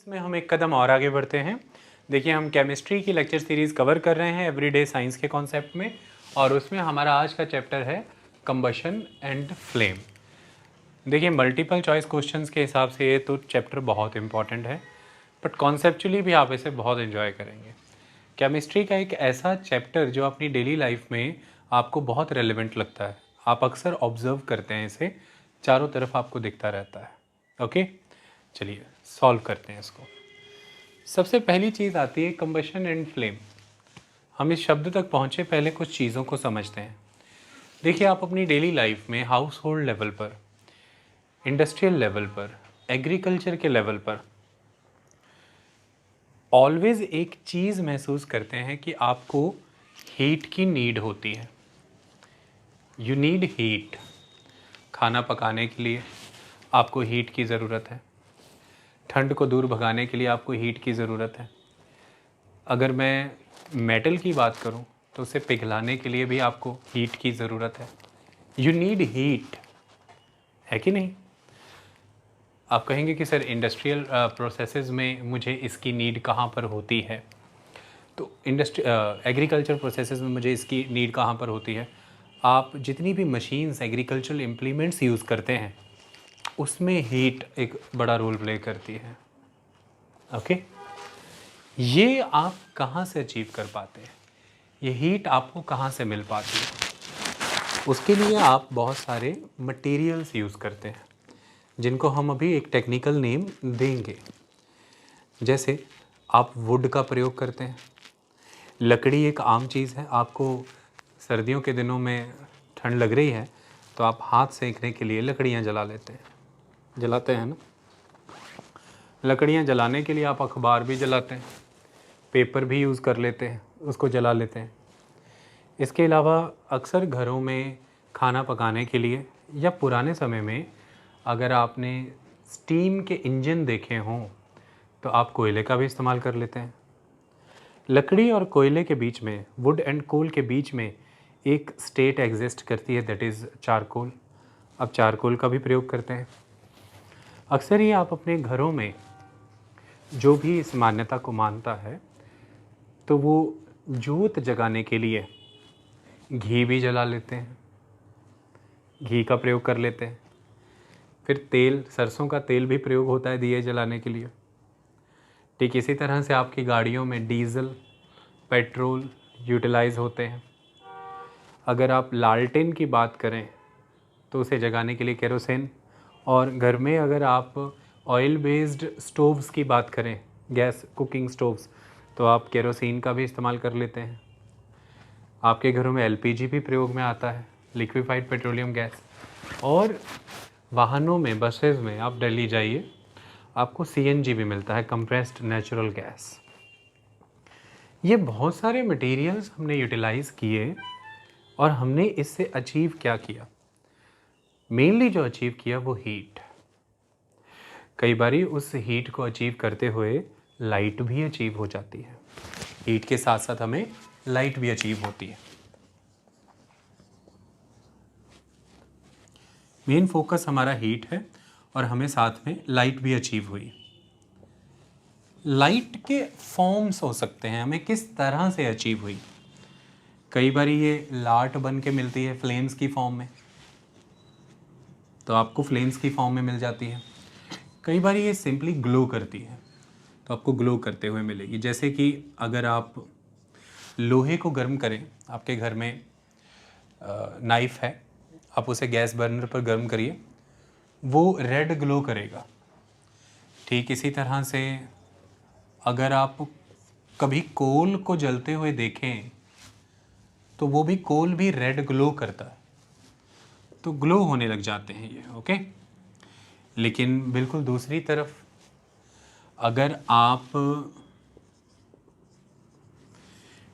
में हम एक कदम और आगे बढ़ते हैं। देखिए, हम केमिस्ट्री की लेक्चर सीरीज़ कवर कर रहे हैं एवरीडे साइंस के कॉन्सेप्ट में, और उसमें हमारा आज का चैप्टर है कंबशन एंड फ्लेम। देखिए, मल्टीपल चॉइस क्वेश्चंस के हिसाब से ये तो चैप्टर बहुत इंपॉर्टेंट है, बट कॉन्सेप्चुअली भी आप इसे बहुत इन्जॉय करेंगे। केमिस्ट्री का एक ऐसा चैप्टर जो अपनी डेली लाइफ में आपको बहुत रेलिवेंट लगता है, आप अक्सर ऑब्जर्व करते हैं इसे, चारों तरफ आपको दिखता रहता है। ओके, चलिए सॉल्व करते हैं इसको। सबसे पहली चीज़ आती है कंबशन एंड फ्लेम। हम इस शब्द तक पहुँचे पहले कुछ चीज़ों को समझते हैं। देखिए, आप अपनी डेली लाइफ में हाउस होल्ड लेवल पर, इंडस्ट्रियल लेवल पर, एग्रीकल्चर के लेवल पर ऑलवेज एक चीज़ महसूस करते हैं कि आपको हीट की नीड होती है। You need heat. खाना पकाने के लिए आपको हीट की ज़रूरत है, ठंड को दूर भगाने के लिए आपको हीट की ज़रूरत है। अगर मैं मेटल की बात करूं तो उसे पिघलाने के लिए भी आपको हीट की ज़रूरत है। यू नीड हीट, है कि नहीं? आप कहेंगे कि सर इंडस्ट्रियल प्रोसेसेस में मुझे इसकी नीड कहाँ पर होती है? तो एग्रीकल्चर प्रोसेसेस में मुझे इसकी नीड कहाँ पर होती है? आप जितनी भी मशीन्स, एग्रीकल्चरल इम्प्लीमेंट्स यूज़ करते हैं, उसमें हीट एक बड़ा रोल प्ले करती है। ओके, ये आप कहाँ से अचीव कर पाते हैं? ये हीट आपको कहाँ से मिल पाती है? उसके लिए आप बहुत सारे मटेरियल्स यूज़ करते हैं, जिनको हम अभी एक टेक्निकल नेम देंगे। जैसे आप वुड का प्रयोग करते हैं। लकड़ी एक आम चीज़ है। आपको सर्दियों के दिनों में ठंड लग रही है तो आप हाथ सेंकने के लिए लकड़ियाँ जला लेते हैं, जलाते हैं ना? लकड़ियाँ जलाने के लिए आप अखबार भी जलाते हैं, पेपर भी यूज़ कर लेते हैं, उसको जला लेते हैं। इसके अलावा अक्सर घरों में खाना पकाने के लिए, या पुराने समय में अगर आपने स्टीम के इंजन देखे हों तो आप कोयले का भी इस्तेमाल कर लेते हैं। लकड़ी और कोयले के बीच में, वुड एंड कोल के बीच में एक स्टेट एग्जिस्ट करती है, दैट इज़ चारकोल। अब चारकोल का भी प्रयोग करते हैं। अक्सर ही आप अपने घरों में, जो भी इस मान्यता को मानता है, तो वो जोत जगाने के लिए घी भी जला लेते हैं, घी का प्रयोग कर लेते हैं। फिर तेल, सरसों का तेल भी प्रयोग होता है दिए जलाने के लिए। ठीक इसी तरह से आपकी गाड़ियों में डीजल, पेट्रोल यूटिलाइज़ होते हैं। अगर आप लालटेन की बात करें तो उसे जगाने के लिए केरोसिन, और घर में अगर आप ऑयल बेस्ड स्टोव्स की बात करें, गैस कुकिंग स्टोव्स, तो आप केरोसिन का भी इस्तेमाल कर लेते हैं। आपके घरों में एलपीजी भी प्रयोग में आता है, लिक्विफाइड पेट्रोलियम गैस। और वाहनों में, बसेस में आप दिल्ली जाइए, आपको सीएनजी भी मिलता है, कंप्रेस्ड नेचुरल गैस। ये बहुत सारे मटेरियल्स हमने यूटिलाइज़ किए, और हमने इससे अचीव क्या किया? मेनली जो अचीव किया वो हीट। कई बारी उस हीट को अचीव करते हुए लाइट भी अचीव हो जाती है। हीट के साथ साथ हमें लाइट भी अचीव होती है। मेन फोकस हमारा हीट है, और हमें साथ में लाइट भी अचीव हुई। लाइट के फॉर्म्स हो सकते हैं, हमें किस तरह से अचीव हुई। कई बार ये लाट बन के मिलती है फ्लेम्स की फॉर्म में, तो आपको फ्लेम्स की फॉर्म में मिल जाती है। कई बार ये सिंपली ग्लो करती है, तो आपको ग्लो करते हुए मिलेगी। जैसे कि अगर आप लोहे को गर्म करें, आपके घर में नाइफ़ है, आप उसे गैस बर्नर पर गर्म करिए, वो रेड ग्लो करेगा। ठीक इसी तरह से अगर आप कभी कोल को जलते हुए देखें तो वो भी, कोल भी रेड ग्लो करता है, तो ग्लो होने लग जाते हैं ये। ओके, लेकिन बिल्कुल दूसरी तरफ अगर आप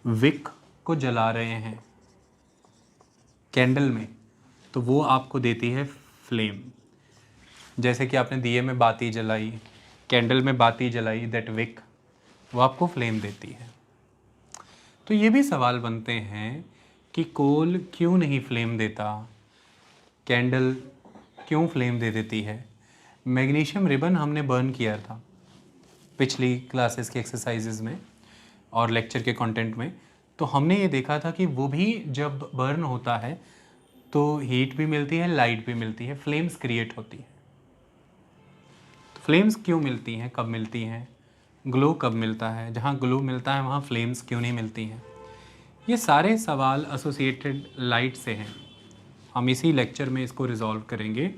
विक को जला रहे हैं कैंडल में, तो वो आपको देती है फ्लेम। जैसे कि आपने दिए में बाती जलाई, कैंडल में बाती जलाई, दैट विक, वो आपको फ्लेम देती है। तो ये भी सवाल बनते हैं कि कोल क्यों नहीं फ्लेम देता, कैंडल क्यों फ्लेम दे देती है। मैग्नीशियम रिबन हमने बर्न किया था, पिछली क्लासेस के एक्सरसाइजेज में और लेक्चर के कंटेंट में, तो हमने ये देखा था कि वो भी जब बर्न होता है तो हीट भी मिलती है, लाइट भी मिलती है, फ्लेम्स क्रिएट होती है। तो फ्लेम्स क्यों मिलती हैं, कब मिलती हैं, ग्लो कब मिलता है, जहाँ ग्लो मिलता है वहाँ फ्लेम्स क्यों नहीं मिलती हैं, ये सारे सवाल एसोसिएटेड लाइट से हैं। हम इसी लेक्चर में इसको रिजॉल्व करेंगे।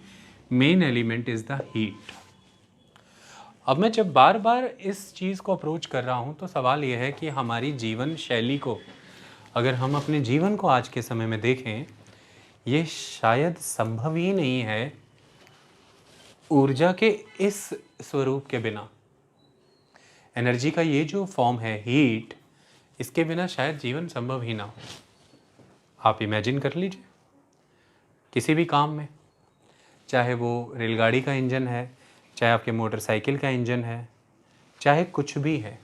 Main element is the heat. अब मैं जब बार बार इस चीज़ को अप्रोच कर रहा हूँ तो सवाल यह है कि हमारी जीवन शैली को, अगर हम अपने जीवन को आज के समय में देखें, ये शायद संभव ही नहीं है ऊर्जा के इस स्वरूप के बिना। एनर्जी का ये जो फॉर्म है हीट, इसके बिना शायद जीवन संभव ही ना हो। आप इमेजिन कर लीजिए किसी भी काम में, चाहे वो रेलगाड़ी का इंजन है, चाहे आपके मोटरसाइकिल का इंजन है, चाहे कुछ भी है,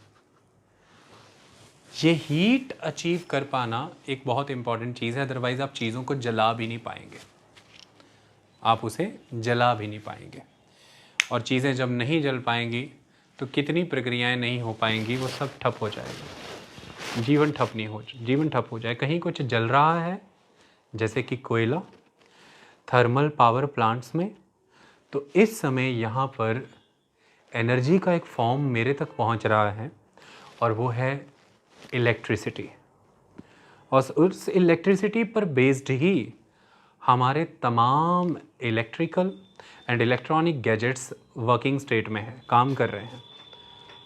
ये हीट अचीव कर पाना एक बहुत इंपॉर्टेंट चीज़ है। अदरवाइज़ आप चीज़ों को जला भी नहीं पाएंगे, आप उसे जला भी नहीं पाएंगे। और चीज़ें जब नहीं जल पाएंगी तो कितनी प्रक्रियाएं नहीं हो पाएंगी, वो सब ठप हो जाएगा, जीवन ठप हो जाए। कहीं कुछ जल रहा है जैसे कि कोयला थर्मल पावर प्लांट्स में, तो इस समय यहाँ पर एनर्जी का एक फॉर्म मेरे तक पहुँच रहा है और वो है इलेक्ट्रिसिटी। और उस इलेक्ट्रिसिटी पर बेस्ड ही हमारे तमाम electrical and electronic gadgets working state में है, काम कर रहे हैं।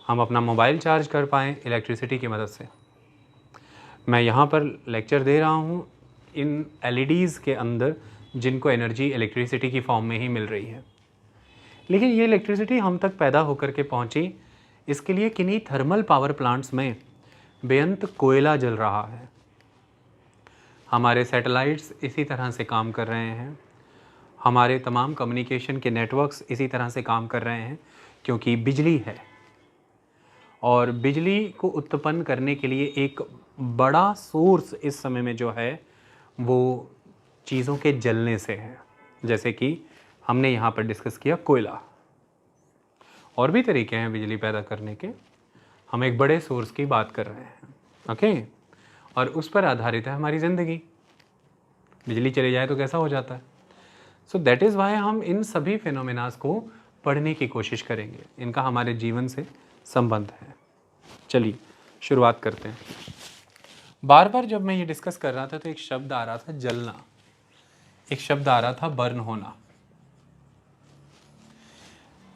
हम अपना मोबाइल चार्ज कर पाएँ इलेक्ट्रिसिटी की मदद से। मैं यहाँ पर लेक्चर दे रहा हूँ इन एलईडीज़ के अंदर, जिनको एनर्जी इलेक्ट्रिसिटी की फॉर्म में ही मिल रही है। लेकिन ये इलेक्ट्रिसिटी हम तक पैदा होकर के पहुँची, इसके लिए किन्हीं थर्मल पावर प्लांट्स में बेअंत कोयला जल रहा है। हमारे सैटेलाइट्स इसी तरह से काम कर रहे हैं, हमारे तमाम कम्युनिकेशन के नेटवर्क्स इसी तरह से काम कर रहे हैं, क्योंकि बिजली है। और बिजली को उत्पन्न करने के लिए एक बड़ा सोर्स इस समय में जो है वो चीज़ों के जलने से है। जैसे कि हमने यहाँ पर डिस्कस किया कोयला। और भी तरीके हैं बिजली पैदा करने के, हम एक बड़े सोर्स की बात कर रहे हैं, ओके। और उस पर आधारित है हमारी ज़िंदगी। बिजली चली जाए तो कैसा हो जाता है। सो दैट इज़ वाई हम इन सभी फिनोमेनास को पढ़ने की कोशिश करेंगे, इनका हमारे जीवन से संबंध है। चलिए शुरुआत करते हैं। बार बार जब मैं ये डिस्कस कर रहा था तो एक शब्द आ रहा था जलना, एक शब्द आ रहा था बर्न होना।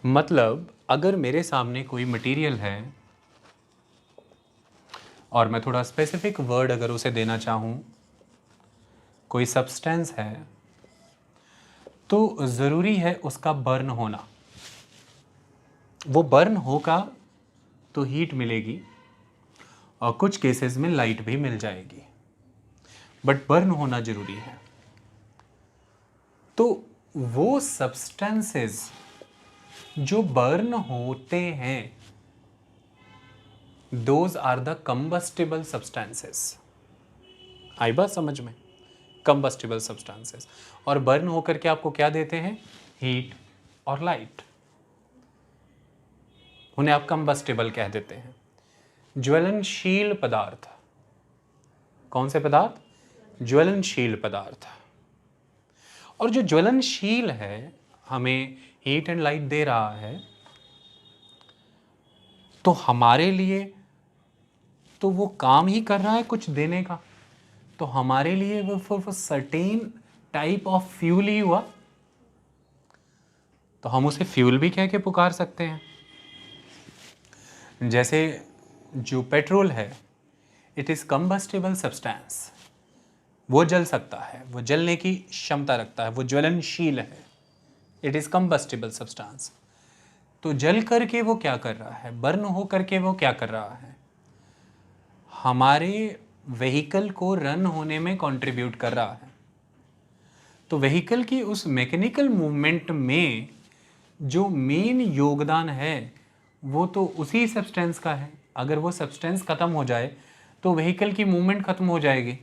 मतलब अगर मेरे सामने कोई मटेरियल है और मैं थोड़ा स्पेसिफिक वर्ड अगर उसे देना चाहूँ, कोई सब्सटेंस है, तो ज़रूरी है उसका बर्न होना। वो बर्न होगा तो हीट मिलेगी और कुछ केसेस में लाइट भी मिल जाएगी, बट बर्न होना ज़रूरी है। तो वो सब्सटेंसेस जो बर्न होते हैं, those are the combustible substances. आई बात समझ में? Combustible substances. और बर्न होकर के आपको क्या देते हैं? हीट और लाइट। उन्हें आप कंबस्टिबल कह देते हैं। ज्वलनशील पदार्थ। कौन से पदार्थ? ज्वलनशील पदार्थ। और जो ज्वलनशील है, हमें हीट एंड लाइट दे रहा है, तो हमारे लिए तो वो काम ही कर रहा है कुछ देने का, तो हमारे लिए वो सर्टेन टाइप ऑफ फ्यूल ही हुआ, तो हम उसे फ्यूल भी कह के पुकार सकते हैं। जैसे जो पेट्रोल है, इट इज़ कंबस्टिबल सब्सटेंस, वो जल सकता है, वो जलने की क्षमता रखता है, वो ज्वलनशील है, इट इज़ कंबस्टिबल सब्सटेंस। तो जल करके वो क्या कर रहा है? बर्न हो करके वो क्या कर रहा है? हमारे व्हीकल को रन होने में कंट्रीब्यूट कर रहा है। तो व्हीकल की उस मैकेनिकल मूवमेंट में जो मेन योगदान है वो तो उसी सब्सटेंस का है। अगर वो सब्सटेंस ख़त्म हो जाए तो व्हीकल की मूवमेंट ख़त्म हो जाएगी,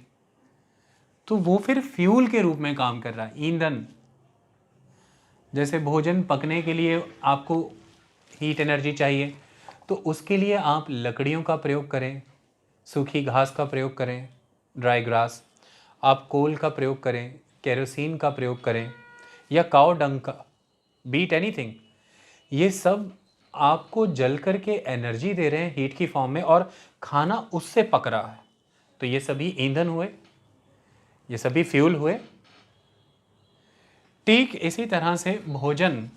तो वो फिर फ्यूल के रूप में काम कर रहा है, ईंधन। जैसे भोजन पकने के लिए आपको हीट एनर्जी चाहिए, तो उसके लिए आप लकड़ियों का प्रयोग करें, सूखी घास का प्रयोग करें, ड्राई ग्रास, आप कोल का प्रयोग करें, केरोसिन का प्रयोग करें, या काऊ डंग का, बीट एनीथिंग, ये सब आपको जल करके एनर्जी दे रहे हैं हीट की फॉर्म में, और खाना उससे पक रहा है। तो ये सभी ईंधन हुए, ये सभी फ्यूल हुए। ठीक इसी तरह से भोजन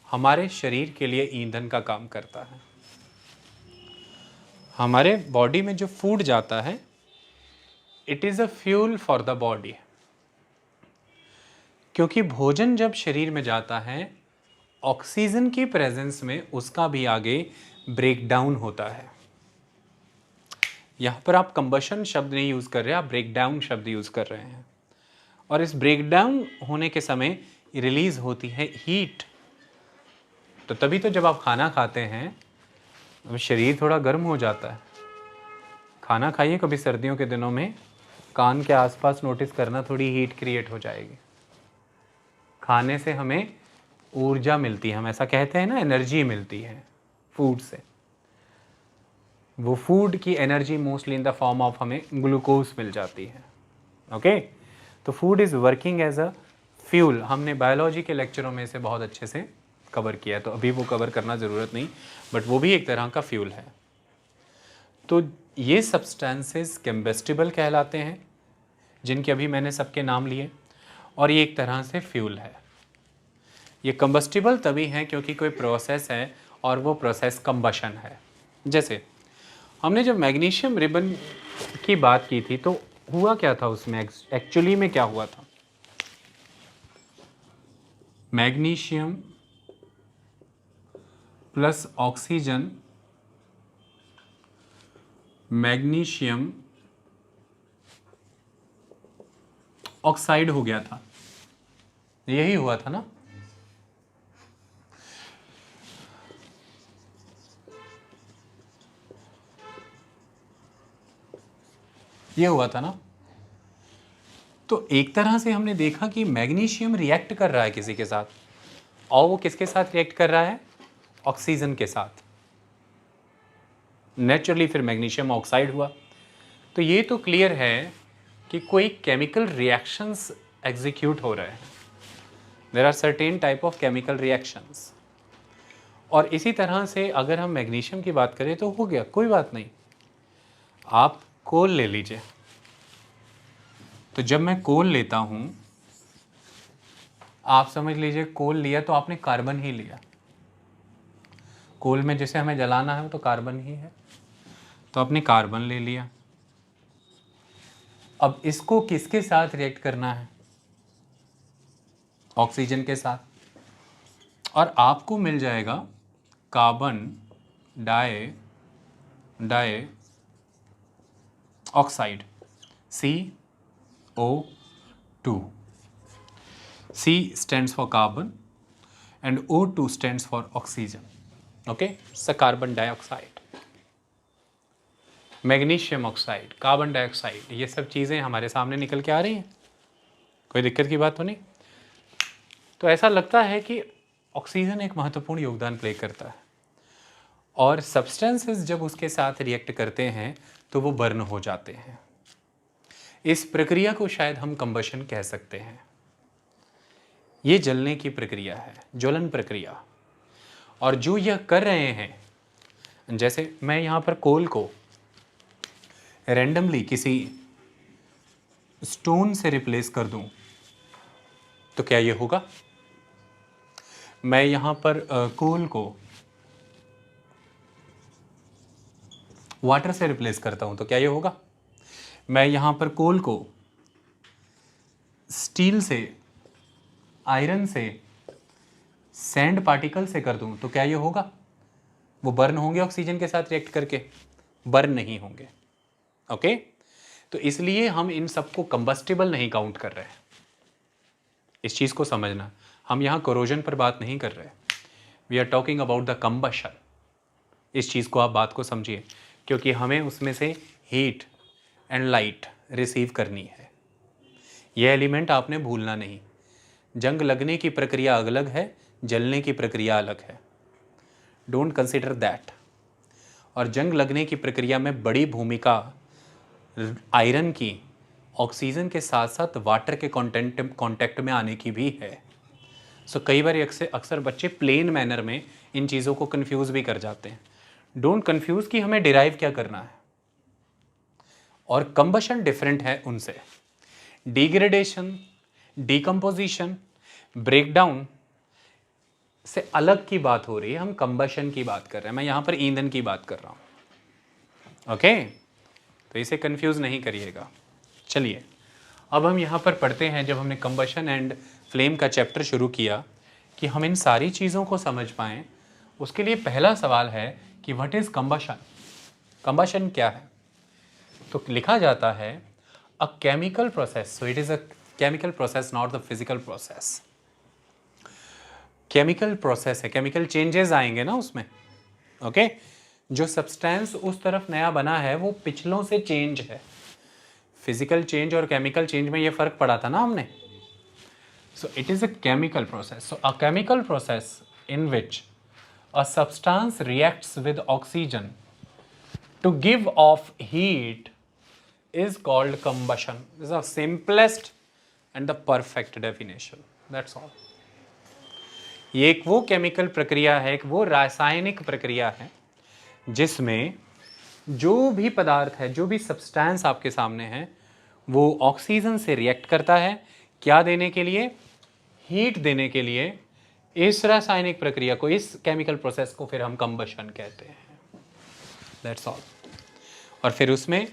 हमारे शरीर के लिए ईंधन का काम करता है। हमारे बॉडी में जो फूड जाता है, it is a fuel for the body. क्योंकि भोजन जब शरीर में जाता है, ऑक्सीजन की प्रेजेंस में उसका भी आगे ब्रेक डाउन होता है। यहाँ पर आप कंबशन शब्द नहीं यूज़ कर रहे, आप ब्रेक डाउन शब्द यूज़ कर रहे हैं। और इस ब्रेक डाउन होने के समय रिलीज होती है हीट। तो तभी तो जब आप खाना खाते हैं शरीर थोड़ा गर्म हो जाता है। खाना खाइए कभी सर्दियों के दिनों में, कान के आसपास नोटिस करना, थोड़ी हीट क्रिएट हो जाएगी। खाने से हमें ऊर्जा मिलती है, हम ऐसा कहते हैं ना, एनर्जी मिलती है फूड से। वो फूड की energy mostly in the form of हमें ग्लूकोज मिल जाती है। ओके, तो food is working as a fuel. हमने बायोलॉजी के लेक्चरों में इसे बहुत अच्छे से कवर किया है, तो अभी वो कवर करना ज़रूरत नहीं, बट वो भी एक तरह का फ्यूल है। तो ये सब्सटेंसेस कंबस्टिबल कहलाते हैं, जिनके अभी मैंने सबके नाम लिए, और ये एक तरह से फ्यूल है। ये कंबस्टिबल तभी है क्योंकि कोई प्रोसेस है और वो प्रोसेस कंबशन है। जैसे हमने जब मैग्नीशियम रिबन की बात की थी, तो हुआ क्या था उसमें, एक्चुअली में क्या हुआ था? Magnesium plus oxygen, magnesium oxide हो गया था, यही हुआ था ना? ये हुआ था ना? तो एक तरह से हमने देखा कि मैग्नीशियम रिएक्ट कर रहा है किसी के साथ, और वो किसके साथ रिएक्ट कर रहा है? ऑक्सीजन के साथ। नेचुरली फिर मैग्नीशियम ऑक्साइड हुआ। तो ये तो क्लियर है कि कोई केमिकल रिएक्शंस एग्जीक्यूट हो रहे हैं। There are certain type of chemical reactions. और इसी तरह से अगर हम मैग्नीशियम की बात करें तो हो गया, कोई बात नहीं। आप कोल ले लीजिए, तो जब मैं कोल लेता हूं, आप समझ लीजिए कोल लिया तो आपने कार्बन ही लिया। कोल में जिसे हमें जलाना है वो तो कार्बन ही है, तो आपने कार्बन ले लिया। अब इसको किसके साथ रिएक्ट करना है? ऑक्सीजन के साथ। और आपको मिल जाएगा carbon dioxide, CO2। C stands for carbon and O2 stands for oxygen. Okay, it's a carbon dioxide. Magnesium oxide, carbon dioxide, ये सब चीज़ें हमारे सामने निकल के आ रही हैं, कोई दिक्कत की बात तो नहीं। तो ऐसा लगता है कि ऑक्सीजन एक महत्वपूर्ण योगदान प्ले करता है, और सब्सटेंसेस जब उसके साथ रिएक्ट करते हैं तो वो बर्न हो जाते हैं। इस प्रक्रिया को शायद हम कंबशन कह सकते हैं। ये जलने की प्रक्रिया है, ज्वलन प्रक्रिया। और जो यह कर रहे हैं, जैसे मैं यहाँ पर कोल को रैंडमली किसी स्टोन से रिप्लेस कर दूं, तो क्या ये होगा? मैं यहाँ पर कोल को वाटर से रिप्लेस करता हूँ, तो क्या ये होगा? मैं यहाँ पर कोल को स्टील से, आयरन से, सैंड पार्टिकल से कर दूं, तो क्या ये होगा? वो बर्न होंगे ऑक्सीजन के साथ रिएक्ट करके? बर्न नहीं होंगे। ओके, तो इसलिए हम इन सबको कंबस्टिबल नहीं काउंट कर रहे हैं। इस चीज़ को समझना, हम यहाँ कोरोजन पर बात नहीं कर रहे, we are talking about the combustion. इस चीज़ को आप बात को समझिए, क्योंकि हमें उसमें से हीट एंड लाइट रिसीव करनी है। यह एलिमेंट आपने भूलना नहीं। जंग लगने की प्रक्रिया अलग है, जलने की प्रक्रिया अलग है। Don't consider that. और जंग लगने की प्रक्रिया में बड़ी भूमिका आयरन की ऑक्सीजन के साथ साथ वाटर के कांटेक्ट में आने की भी है। सो कई बार अक्सर बच्चे प्लेन मैनर में इन चीज़ों को कंफ्यूज भी कर जाते हैं। डोंट कंफ्यूज कि हमें डिराइव क्या करना है, और कंबशन डिफरेंट है उनसे। डिग्रेडेशन, डिकम्पोजिशन, ब्रेकडाउन से अलग की बात हो रही है, हम कंबशन की बात कर रहे हैं। मैं यहां पर ईंधन की बात कर रहा हूं। ओके, तो इसे कंफ्यूज नहीं करिएगा। चलिए अब हम यहां पर पढ़ते हैं, जब हमने कंबशन एंड फ्लेम का चैप्टर शुरू किया, कि हम इन सारी चीज़ों को समझ पाएं, उसके लिए पहला सवाल है कि व्हाट इज कंबशन। कंबशन क्या है? तो लिखा जाता है a chemical process. So it is a chemical process, not the physical process. Chemical process है, केमिकल चेंजेस आएंगे ना उसमें। ओके, जो सब्सटेंस उस तरफ नया बना है वो पिछलों से चेंज है। फिजिकल चेंज और केमिकल चेंज में ये फर्क पड़ा था ना हमने। So it is a chemical process. So a chemical process in which a substance reacts with oxygen to give off heat is called combustion. This is the simplest and the perfect definition. That's all. ये एक वो chemical प्रक्रिया है, एक वो रासायनिक प्रक्रिया है जिसमें जो भी पदार्थ है, जो भी सब्सटेंस आपके सामने है, वो ऑक्सीजन से रिएक्ट करता है। क्या देने के लिए? हीट देने के लिए। इस रासायनिक प्रक्रिया को, इस केमिकल प्रोसेस को फिर हम कंबशन कहते हैं। That's all. और फिर उसमें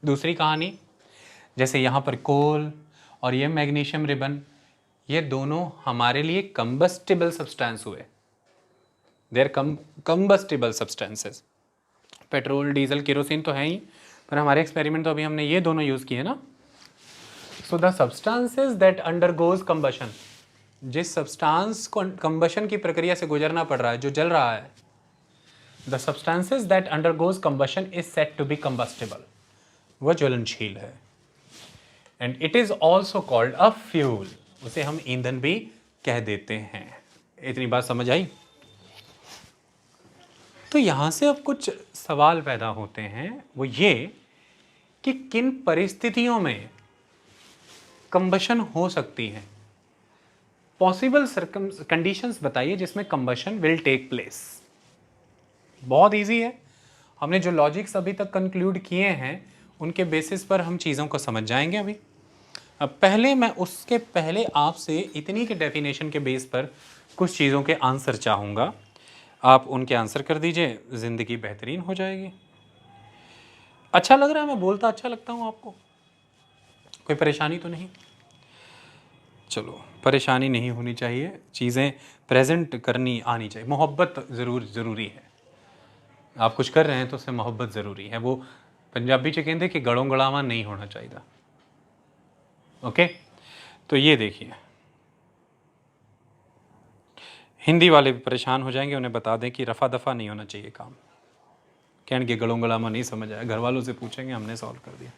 दूसरी कहानी, जैसे यहाँ पर कोल और ये मैग्नीशियम रिबन, ये दोनों हमारे लिए कंबस्टिबल सब्सटेंस हुए। Their combustible substances. Petrol, diesel, kerosene तो है ही, पर हमारे एक्सपेरिमेंट तो अभी हमने ये दोनों यूज़ किए ना। So the substances that undergoes combustion, जिस सब्सटेंस को कंबशन की प्रक्रिया से गुजरना पड़ रहा है, जो जल रहा है, the substances that undergoes combustion is said to be combustible, वह ज्वलनशील है। And it is also called a fuel, उसे हम ईंधन भी कह देते हैं। इतनी बात समझ आई? तो यहां से अब कुछ सवाल पैदा होते हैं, वो ये कि किन परिस्थितियों में कंबशन हो सकती है। पॉसिबल कंडीशंस बताइए जिसमें कंबशन विल टेक प्लेस। बहुत इजी है, हमने जो लॉजिक्स अभी तक कंक्लूड किए हैं उनके बेसिस पर हम चीज़ों को समझ जाएंगे अभी। अब पहले मैं उसके पहले आपसे इतनी के डेफिनेशन के बेस पर कुछ चीज़ों के आंसर चाहूँगा। आप उनके आंसर कर दीजिए, ज़िंदगी बेहतरीन हो जाएगी। अच्छा लग रहा है? मैं बोलता अच्छा लगता हूँ आपको? कोई परेशानी तो नहीं? चलो, परेशानी नहीं होनी चाहिए, चीज़ें प्रेजेंट करनी आनी चाहिए। मोहब्बत ज़रूरी है। आप कुछ कर रहे हैं तो उससे मोहब्बत ज़रूरी है। वो पंजाबी च कहते कि गलों गलावा नहीं होना चाहिए। ओके, तो ये देखिए, हिंदी वाले भी परेशान हो जाएंगे, उन्हें बता दें कि रफा दफा नहीं होना चाहिए काम। कहेंगे गलों गलामा नहीं समझ आया, घर वालों से पूछेंगे, हमने सॉल्व कर दिया।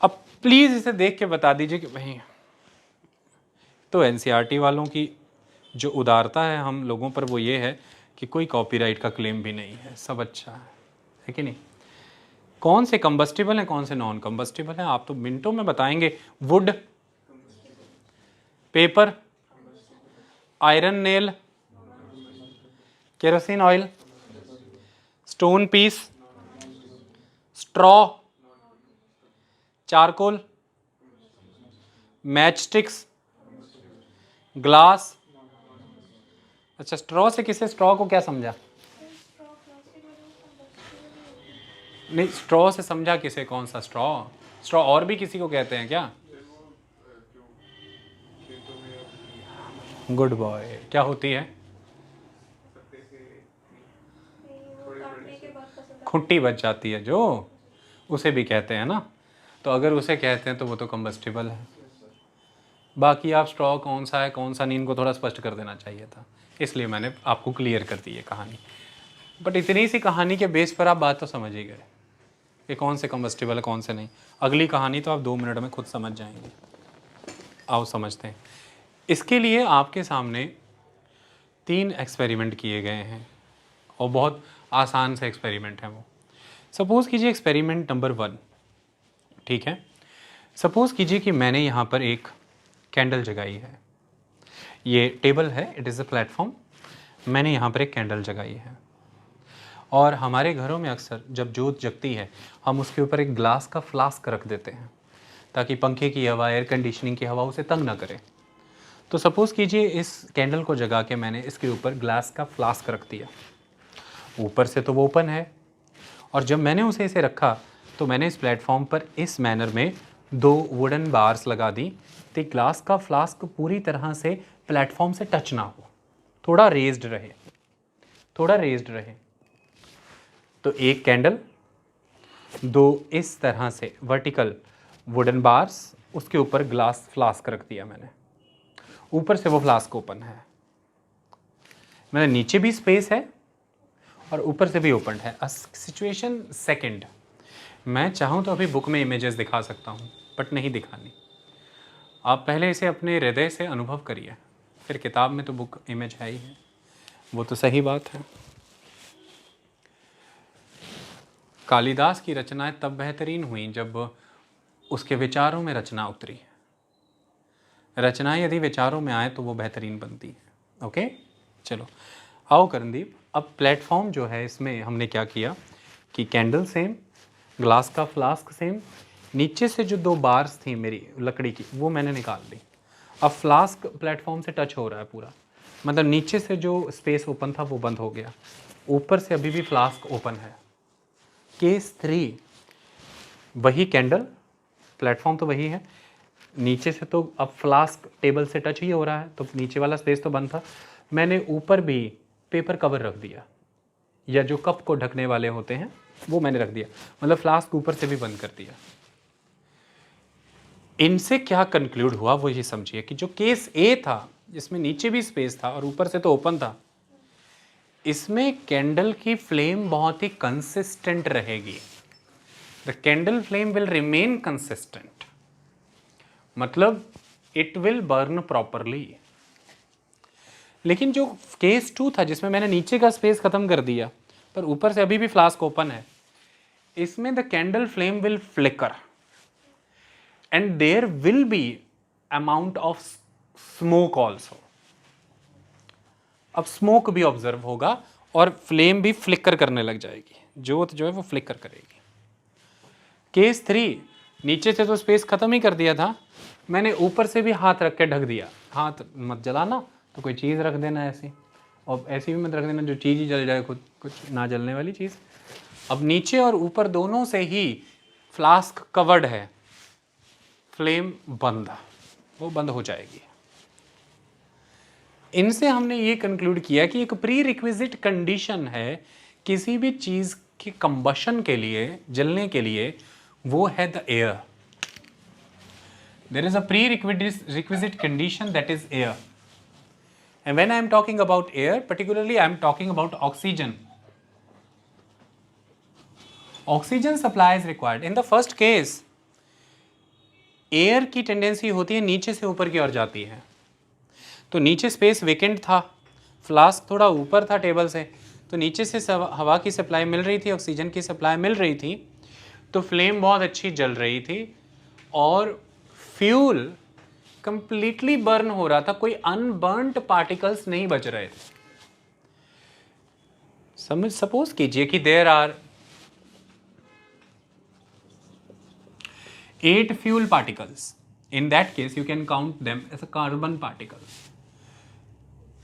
अब प्लीज़ इसे देख के बता दीजिए कि भाई, तो एनसीईआरटी वालों की जो उदारता है हम लोगों पर, वो ये है कि कोई कॉपीराइट का क्लेम भी नहीं है, सब अच्छा है कि नहीं? कौन से कंबस्टिबल हैं, कौन से नॉन कंबस्टिबल हैं, आप तो मिनटों में बताएंगे। Wood, paper, iron nail, kerosene oil, stone piece, straw, charcoal, match sticks, glass. अच्छा, स्ट्रॉ से किसे, स्ट्रॉ को क्या समझा? नहीं, स्ट्रॉ से समझा किसे? कौन सा स्ट्रॉ? स्ट्रॉ और भी किसी को कहते हैं क्या? Good boy. क्या होती है? खुट्टी बच जाती है जो, उसे भी कहते हैं ना। तो अगर उसे कहते हैं तो वो तो कंबस्टिबल है। बाकी आप स्ट्रॉ कौन सा है कौन सा नहीं, इनको थोड़ा स्पष्ट कर देना चाहिए था, इसलिए मैंने आपको क्लियर कर दी है कहानी। बट इतनी सी कहानी के बेस पर आप बात तो समझ ही गए कि कौन से कंबस्टिबल है कौन से नहीं। अगली कहानी तो आप 2 मिनट में खुद समझ जाएंगे। आओ समझते हैं। इसके लिए आपके सामने 3 एक्सपेरिमेंट किए गए हैं और बहुत आसान सा एक्सपेरिमेंट है वो। सपोज़ कीजिए एक्सपेरिमेंट नंबर 1, ठीक है। सपोज़ कीजिए कि मैंने यहाँ पर एक कैंडल जगाई है, ये टेबल है, इट इज़ अ प्लेटफॉर्म, मैंने यहाँ पर एक कैंडल जगाई है और हमारे घरों में अक्सर जब जोत जगती है हम उसके ऊपर एक ग्लास का फ्लास्क रख देते हैं ताकि पंखे की हवा, एयर कंडीशनिंग की हवा उसे तंग ना करे। तो सपोज़ कीजिए इस कैंडल को जगा के मैंने इसके ऊपर ग्लास का फ्लास्क रख दिया, ऊपर से तो वो ओपन है, और जब मैंने उसे इसे रखा तो मैंने इस प्लेटफॉर्म पर इस मैनर में 2 वुडन बार्स लगा दी ताकि ग्लास का फ्लास्क पूरी तरह से प्लेटफॉर्म से टच ना हो, थोड़ा रेज्ड रहे, थोड़ा रेज्ड रहे। तो एक कैंडल, 2 इस तरह से वर्टिकल वुडन बार्स, उसके ऊपर ग्लास फ्लास्क रख दिया मैंने, ऊपर से वो फ्लास्क ओपन है, मैंने नीचे भी स्पेस है और ऊपर से भी ओपन है। सिचुएशन सेकंड, मैं चाहूँ तो अभी बुक में इमेजेस दिखा सकता हूँ बट नहीं दिखानी, आप पहले इसे अपने हृदय से अनुभव करिए, फिर किताब में तो बुक इमेज है ही है, वो तो सही बात है। कालिदास की रचनाएं तब बेहतरीन हुई जब उसके विचारों में रचना उतरी। रचनाएं यदि विचारों में आए तो वो बेहतरीन बनती है। ओके, चलो आओ करणदीप, अब प्लेटफॉर्म जो है इसमें हमने क्या किया कि कैंडल सेम, ग्लास का फ्लास्क सेम, नीचे से जो 2 बार्स थी मेरी लकड़ी की वो मैंने निकाल दी। अब फ्लास्क प्लेटफॉर्म से टच हो रहा है पूरा, मतलब नीचे से जो स्पेस ओपन था वो बंद हो गया, ऊपर से अभी भी फ्लास्क ओपन है। केस 3, वही कैंडल, प्लेटफॉर्म तो वही है, नीचे से तो अब फ्लास्क टेबल से टच ही हो रहा है तो नीचे वाला स्पेस तो बंद था, मैंने ऊपर भी पेपर कवर रख दिया या जो कप को ढकने वाले होते हैं वो मैंने रख दिया, मतलब फ्लास्क ऊपर से भी बंद कर दिया। इनसे क्या कंक्लूड हुआ वो ये समझिए कि जो केस ए था जिसमें नीचे भी स्पेस था और ऊपर से तो ओपन था, इसमें कैंडल की फ्लेम बहुत ही कंसिस्टेंट रहेगी, the candle flame will remain consistent, मतलब इट विल बर्न प्रॉपरली। लेकिन जो केस 2 था जिसमें मैंने नीचे का स्पेस खत्म कर दिया पर ऊपर से अभी भी फ्लास्क ओपन है, इसमें the candle flame will flicker and there will be amount of smoke also. अब स्मोक भी ऑब्जर्व होगा और फ्लेम भी फ्लिकर करने लग जाएगी, जोत जो है वो फ्लिकर करेगी। केस 3, नीचे से तो स्पेस खत्म ही कर दिया था, मैंने ऊपर से भी हाथ रख के ढक दिया, हाथ मत जलाना तो कोई चीज़ रख देना ऐसी, और ऐसी भी मत रख देना जो चीज़ ही जल जाए, खुद कुछ ना जलने वाली चीज़। अब नीचे और ऊपर दोनों से ही फ्लास्क कवर्ड है, फ्लेम बंद, वो बंद हो जाएगी। इनसे हमने ये कंक्लूड किया कि एक प्री रिक्विजिट कंडीशन है किसी भी चीज़ के कंबशन के लिए, जलने के लिए, वो है the air. There is a prerequisite condition that is air, and when I am talking about air, particularly I am talking about oxygen. Oxygen supply is required. In the first case, air की tendency होती है नीचे से ऊपर की ओर जाती है, तो नीचे स्पेस वेकेंट था, फ्लास्क थोड़ा ऊपर था टेबल से, तो नीचे से हवा की सप्लाई मिल रही थी, ऑक्सीजन की सप्लाई मिल रही थी, तो फ्लेम बहुत अच्छी जल रही थी और फ्यूल कंप्लीटली बर्न हो रहा था, कोई अनबर्न्ड पार्टिकल्स नहीं बच रहे थे। सपोज कीजिए कि there are 8 fuel particles, in that case you can count them as a carbon particles.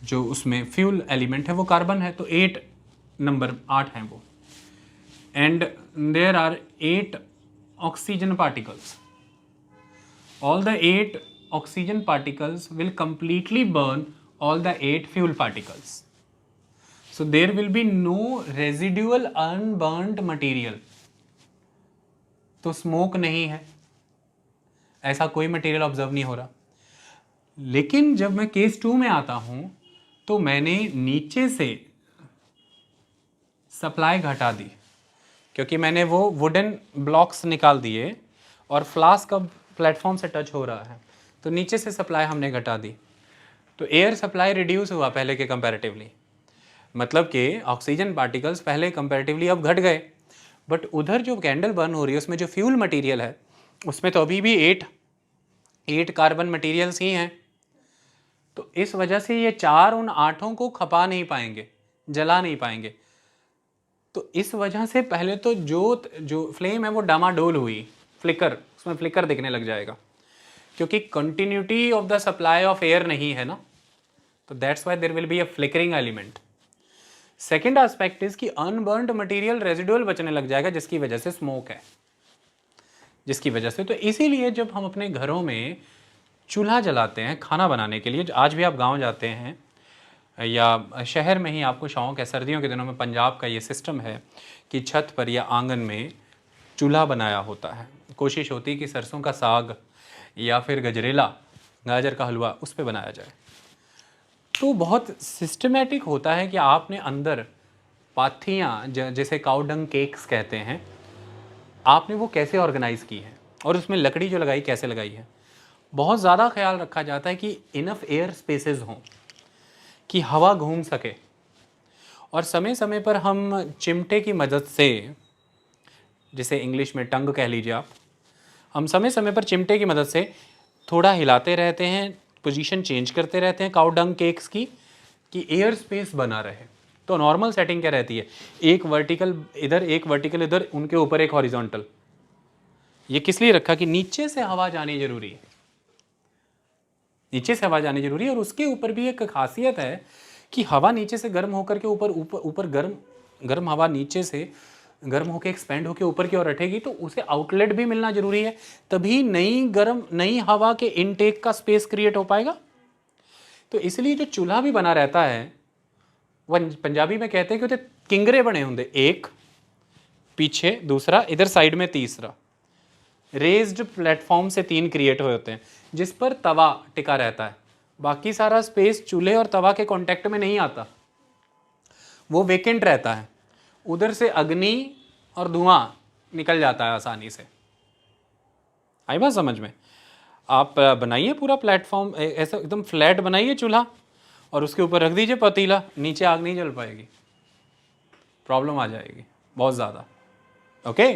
जो उसमें फ्यूल एलिमेंट है वो कार्बन है, तो 8 नंबर 8 है वो, and there are 8 oxygen particles, all the 8 oxygen particles will completely burn all the 8 fuel particles. So there will be no residual unburned material. तो smoke नहीं है, ऐसा कोई मटेरियल ऑब्जर्व नहीं हो रहा। लेकिन जब मैं केस 2 में आता हूं तो मैंने नीचे से सप्लाई घटा दी, क्योंकि मैंने वो वुडन ब्लॉक्स निकाल दिए और फ्लास्क अब प्लेटफॉर्म से टच हो रहा है, तो नीचे से सप्लाई हमने घटा दी, तो एयर सप्लाई रिड्यूस हुआ पहले के कंपैरेटिवली। मतलब कि ऑक्सीजन पार्टिकल्स पहले कंपैरेटिवली अब घट गए, बट उधर जो कैंडल बर्न हो रही है उसमें जो फ्यूल मटेरियल है उसमें तो अभी भी 8 कार्बन मटेरियल्स ही हैं। तो इस वजह से ये 4 उन 8 को खपा नहीं पाएंगे, जला नहीं पाएंगे। तो इस वजह से पहले तो जो फ्लेम है वो डामाडोल हुई, फ्लिकर, उसमें फ्लिकर दिखने लग जाएगा, क्योंकि continuity of the supply of air नहीं है ना, तो that's why there will be a flickering element. Second aspect is कि अनबर्न्ड मटेरियल रेजिडुअल बचने लग जाएगा, जिसकी वजह से स्मोक है, जिसकी वजह से। तो इसीलिए जब हम अपने घरों में चूल्हा जलाते हैं खाना बनाने के लिए, आज भी आप गांव जाते हैं या शहर में ही आपको शौक है, सर्दियों के दिनों में पंजाब का ये सिस्टम है कि छत पर या आंगन में चूल्हा बनाया होता है। कोशिश होती है कि सरसों का साग या फिर गजरेला, गाजर का हलवा उस पर बनाया जाए। तो बहुत सिस्टमेटिक होता है कि आपने अंदर पाथियाँ, जैसे काउडंग केक्स कहते हैं, आपने वो कैसे ऑर्गेनाइज़ की है और उसमें लकड़ी जो लगाई कैसे लगाई है। बहुत ज़्यादा ख्याल रखा जाता है कि इनफ एयर स्पेसेस हों कि हवा घूम सके, और समय समय पर हम चिमटे की मदद से, जिसे इंग्लिश में टंग कह लीजिए आप, हम समय समय पर चिमटे की मदद से थोड़ा हिलाते रहते हैं, पोजीशन चेंज करते रहते हैं काउडंग केक्स की, कि एयर स्पेस बना रहे। तो नॉर्मल सेटिंग क्या रहती है, एक वर्टिकल इधर, एक वर्टिकल इधर, उनके ऊपर एक हॉरिजॉन्टल। ये किस लिए रखा कि नीचे से हवा जानी जरूरी है, नीचे से हवा जानी जरूरी है। और उसके ऊपर भी एक खासियत है कि हवा नीचे से गर्म होकर के ऊपर ऊपर ऊपर गर्म हवा नीचे से गर्म होकर एक्सपेंड होकर ऊपर की ओर उठेगी, तो उसे आउटलेट भी मिलना जरूरी है, तभी नई हवा के इनटेक का स्पेस क्रिएट हो पाएगा। तो इसलिए जो चूल्हा भी बना रहता है, वह पंजाबी में कहते हैं कि उसे किंगरे बने होंगे, एक पीछे, दूसरा इधर साइड में, तीसरा रेज्ड प्लेटफॉर्म से 3 क्रिएट हुए होते हैं, जिस पर तवा टिका रहता है। बाकी सारा स्पेस चूल्हे और तवा के कांटेक्ट में नहीं आता, वो वेकेंट रहता है। उधर से अग्नि और धुआं निकल जाता है आसानी से। आई बात समझ में? आप बनाइए पूरा प्लेटफॉर्म ऐसा एकदम फ्लैट बनाइए चूल्हा, और उसके ऊपर रख दीजिए पतीला, नीचे आग नहीं जल पाएगी, प्रॉब्लम आ जाएगी बहुत ज़्यादा। ओके,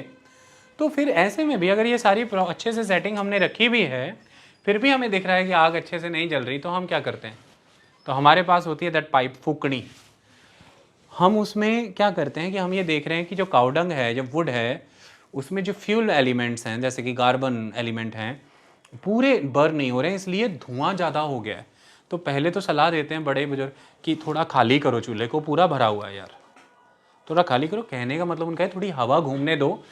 तो फिर ऐसे में भी अगर ये सारी अच्छे से सेटिंग हमने रखी भी है, फिर भी हमें दिख रहा है कि आग अच्छे से नहीं जल रही, तो हम क्या करते हैं, तो हमारे पास होती है दैट पाइप, फूकनी। हम उसमें क्या करते हैं कि हम ये देख रहे हैं कि जो काउडंग है, जो वुड है, उसमें जो फ्यूल एलिमेंट्स हैं, जैसे कि कार्बन एलिमेंट हैं, पूरे बर्न नहीं हो रहे हैं, इसलिए धुआं ज़्यादा हो गया है। तो पहले तो सलाह देते हैं बड़े बुजुर्ग कि थोड़ा खाली करो, चूल्हे को पूरा भरा हुआ है यार, थोड़ा खाली करो। कहने का मतलब उनका है थोड़ी हवा घूमने दो,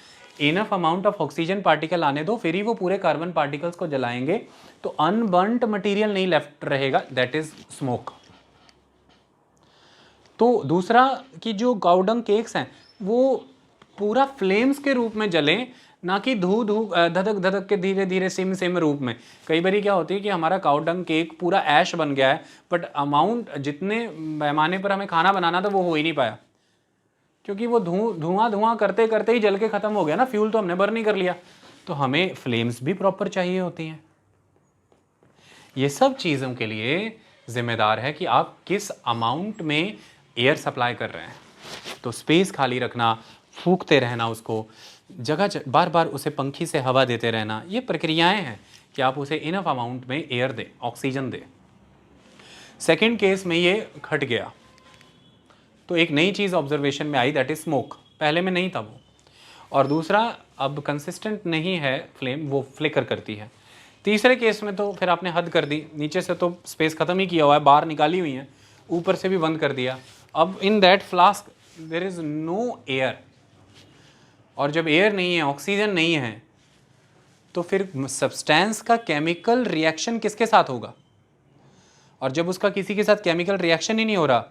enough amount of oxygen particle आने दो, फिर ही वो पूरे कार्बन पार्टिकल्स को जलाएंगे, तो अनबर्न्ट मटेरियल नहीं लेफ्ट रहेगा, दैट इज स्मोक। तो दूसरा कि जो काउडंग केक्स हैं वो पूरा फ्लेम्स के रूप में जलें, ना कि धू धू धधक धधक के धीरे धीरे सिम सिम रूप में। कई बार क्या होती है कि हमारा काउडंग केक पूरा ऐश बन गया है, बट अमाउंट जितने पैमाने पर हमें खाना बनाना था वो हो ही नहीं पाया, क्योंकि वो धुआं करते करते ही जल के ख़त्म हो गया ना, फ्यूल तो हमने बर्न नहीं कर लिया। तो हमें फ्लेम्स भी प्रॉपर चाहिए होती हैं। ये सब चीज़ों के लिए जिम्मेदार है कि आप किस अमाउंट में एयर सप्लाई कर रहे हैं। तो स्पेस खाली रखना, फूकते रहना उसको, जगह बार बार उसे पंखी से हवा देते रहना, ये प्रक्रियाएं हैं कि आप उसे इनफ अमाउंट में एयर दें, ऑक्सीजन दें। सेकेंड केस में ये घट गया, तो एक नई चीज़ ऑब्जर्वेशन में आई, दैट इज स्मोक। पहले में नहीं था वो। और दूसरा, अब कंसिस्टेंट नहीं है फ्लेम, वो फ्लिकर करती है। तीसरे केस में तो फिर आपने हद कर दी, नीचे से तो स्पेस ख़त्म ही किया हुआ है, बाहर निकाली हुई है, ऊपर से भी बंद कर दिया। अब in that flask there is no air, और जब एयर नहीं है, ऑक्सीजन नहीं है, तो फिर सब्सटेंस का केमिकल रिएक्शन किसके साथ होगा? और जब उसका किसी के साथ केमिकल रिएक्शन ही नहीं हो रहा,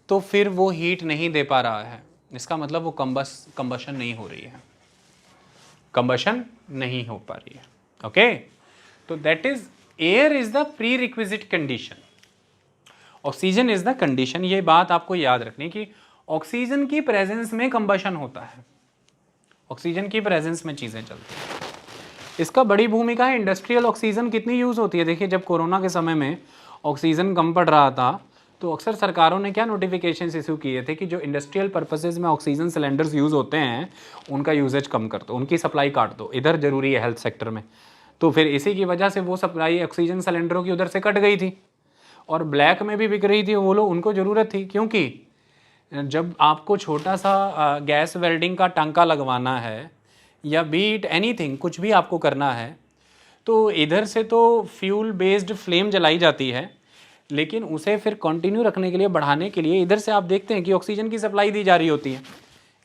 तो फिर वो हीट नहीं दे पा रहा है। इसका मतलब वो कंबशन नहीं हो रही है, कंबशन नहीं हो पा रही है। ओके, तो that is, air is the pre requisite condition, oxygen is the condition. ये बात आपको याद रखनी कि ऑक्सीजन की प्रेजेंस में कंबशन होता है, ऑक्सीजन की प्रेजेंस में चीज़ें चलती हैं। इसका बड़ी भूमिका है। इंडस्ट्रियल ऑक्सीजन कितनी यूज़ होती है, देखिए जब कोरोना के समय में ऑक्सीजन कम पड़ रहा था, तो अक्सर सरकारों ने क्या नोटिफिकेशन इशू किए थे कि जो इंडस्ट्रियल पर्पसेज में ऑक्सीजन सिलेंडर्स यूज़ होते हैं उनका यूजेज कम कर दो, उनकी सप्लाई काट दो, इधर ज़रूरी है हेल्थ सेक्टर में। तो फिर इसी की वजह से वो सप्लाई ऑक्सीजन सिलेंडरों की उधर से कट गई थी और ब्लैक में भी बिक रही थी, वो लोग उनको ज़रूरत थी। क्योंकि जब आपको छोटा सा गैस वेल्डिंग का टांका लगवाना है या बीट एनीथिंग, कुछ भी आपको करना है, तो इधर से तो फ्यूल बेस्ड फ्लेम जलाई जाती है, लेकिन उसे फिर कंटिन्यू रखने के लिए, बढ़ाने के लिए इधर से आप देखते हैं कि ऑक्सीजन की सप्लाई दी जा रही होती है,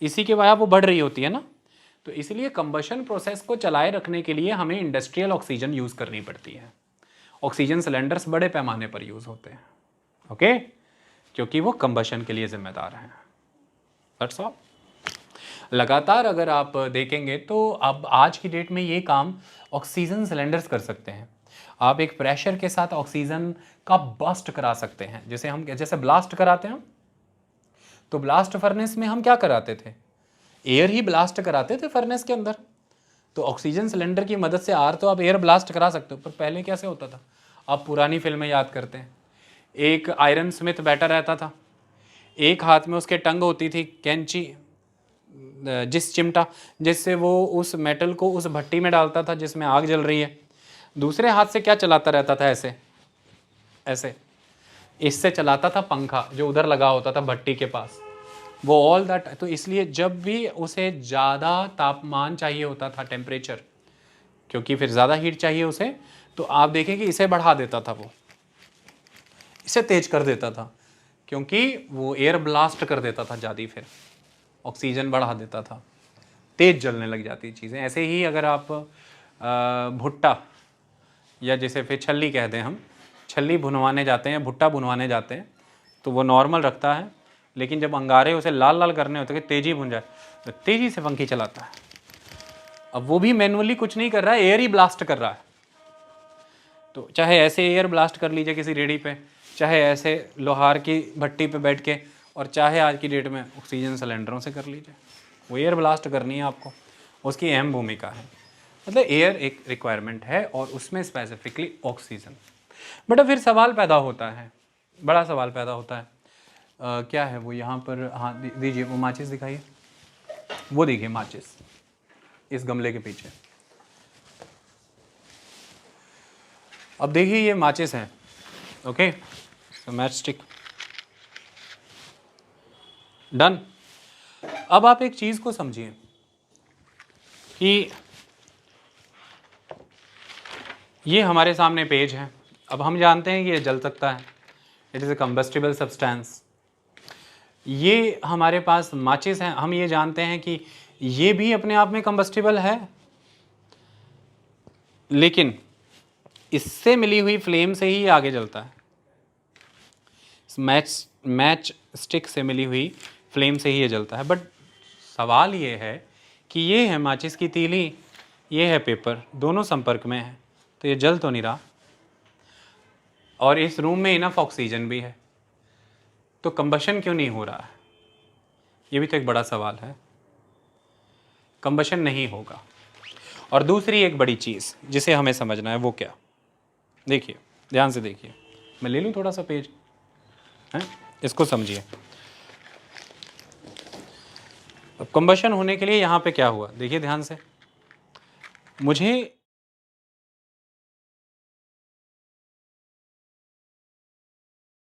इसी के वजह वो बढ़ रही होती है ना। तो इसलिए कंबशन प्रोसेस को चलाए रखने के लिए हमें इंडस्ट्रियल ऑक्सीजन यूज़ करनी पड़ती है। ऑक्सीजन सिलेंडर्स बड़े पैमाने पर यूज़ होते हैं, ओके, क्योंकि वो कंबशन के लिए जिम्मेदार हैं। That's all. लगातार अगर आप देखेंगे तो अब आज की डेट में ये काम ऑक्सीजन सिलेंडर्स कर सकते हैं। आप एक प्रेशर के साथ ऑक्सीजन का बस्ट करा सकते हैं, जैसे ब्लास्ट कराते हैं हम, तो ब्लास्ट फर्नेस में हम क्या कराते थे, एयर ही ब्लास्ट कराते थे फर्नेस के अंदर। तो ऑक्सीजन सिलेंडर की मदद से तो आप एयर ब्लास्ट करा सकते हो। पर पहले कैसे होता था, आप पुरानी फिल्में याद करते हैं, एक आयरन स्मिथ बैठा रहता था, एक हाथ में उसके टंग होती थी, कैंची, जिस चिमटा जिससे वो उस मेटल को उस भट्टी में डालता था जिसमें आग जल रही है, दूसरे हाथ से क्या चलाता रहता था, ऐसे ऐसे, इससे चलाता था पंखा जो उधर लगा होता था भट्टी के पास, वो ऑल दैट। तो इसलिए जब भी उसे ज़्यादा तापमान चाहिए होता था, टेम्परेचर, क्योंकि फिर ज़्यादा हीट चाहिए उसे, तो आप देखें कि इसे बढ़ा देता था, वो इसे तेज कर देता था, क्योंकि वो एयर ब्लास्ट कर देता था ज़्यादा, फिर ऑक्सीजन बढ़ा देता था, तेज जलने लग जाती चीज़ें। ऐसे ही अगर आप भुट्टा या जिसे फिर छल्ली कहते हैं, हम छल्ली भुनवाने जाते हैं, भुट्टा भुनवाने जाते हैं, तो वो नॉर्मल रखता है, लेकिन जब अंगारे उसे लाल लाल करने होते हैं कि तेज़ी भुन जाए, तो तेज़ी से पंखी चलाता है। अब वो भी मैनुअली कुछ नहीं कर रहा है, एयर ही ब्लास्ट कर रहा है। तो चाहे ऐसे एयर ब्लास्ट कर लीजिए किसी रेडी पे, चाहे ऐसे लोहार की भट्टी पे बैठ के, और चाहे आज की डेट में ऑक्सीजन सिलेंडरों से कर लीजिए, वो एयर ब्लास्ट करनी है आपको, उसकी अहम भूमिका है। मतलब एयर एक रिक्वायरमेंट है और उसमें स्पेसिफिकली ऑक्सीजन। बट फिर सवाल पैदा होता है, बड़ा सवाल पैदा होता है, क्या है वो यहाँ पर, हाँ दीजिए वो माचिस दिखाइए, वो देखिए माचिस इस गमले के पीछे। अब देखिए ये माचिस है, ओके, तो मैच स्टिक डन। अब आप एक चीज़ को समझिए कि ये हमारे सामने पेज है। अब हम जानते हैं कि ये जल सकता है, it is a combustible substance. ये हमारे पास माचिस हैं, हम ये जानते हैं कि ये भी अपने आप में कंबस्टिबल है, लेकिन इससे मिली हुई फ्लेम से ही आगे जलता है, मैच स्टिक से मिली हुई फ्लेम से ही ये जलता है। बट सवाल ये है कि ये है माचिस की तीली, ये है पेपर, दोनों संपर्क में है, तो ये जल तो नहीं रहा, और इस रूम में इनफ ऑक्सीजन भी है, तो कंबशन क्यों नहीं हो रहा है? ये भी तो एक बड़ा सवाल है। कंबशन नहीं होगा। और दूसरी एक बड़ी चीज़ जिसे हमें समझना है वो क्या, देखिए ध्यान से देखिए, मैं ले लूँ थोड़ा सा पेज, है, इसको समझिए। अब कंबशन होने के लिए यहाँ पे क्या हुआ, देखिए ध्यान से, मुझे